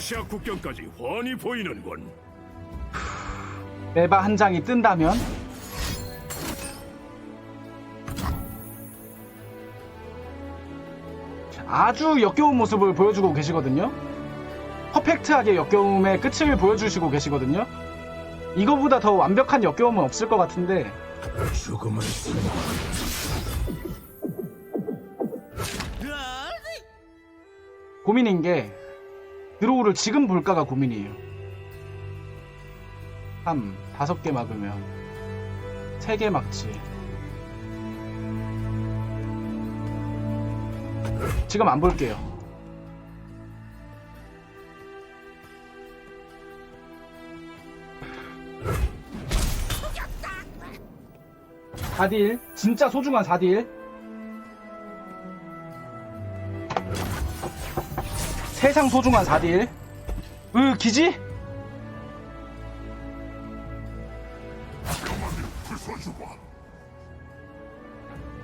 아시아 국경까지 훤히 보이는군. 에바 한 장이 뜬다면 아주 역겨운 모습을 보여주고 계시거든요. 퍼펙트하게 역겨움의 끝을 보여주시고 계시거든요. 이거보다 더 완벽한 역겨움은 없을 것 같은데 죽음을 쓰는 고민인 게 드로우를 지금 볼까가 고민이에요. 3, 5개 막으면 3개 막지. 지금 안 볼게요. (4딜) 진짜 소중한 4딜. 세상 소중한 4딜. 기지?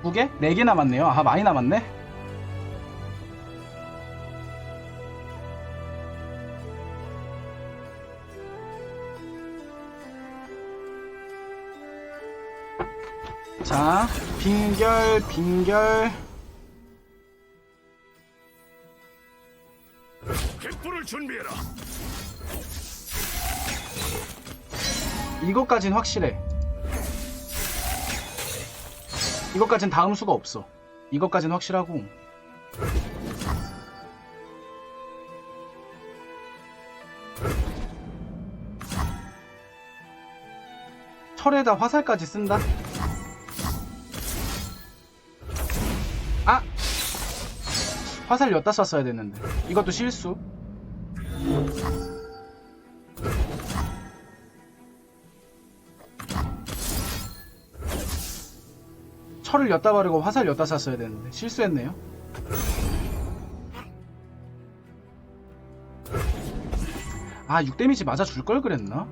두 개? 4개 남았네요. 아, 많이 남았네. 자, 빙결. 객불을 준비해라. 이것까진 확실해. 이것까진 다음 수가 없어. 이것까진 확실하고. 철에다 화살까지 쓴다? 아! 화살 엿다 쐈어야 됐는데. 이것도 실수. 철을 엿다 바르고 화살 엿다 쐈어야 되는데 실수했네요. 아, 6데미지 맞아 줄 걸 그랬나?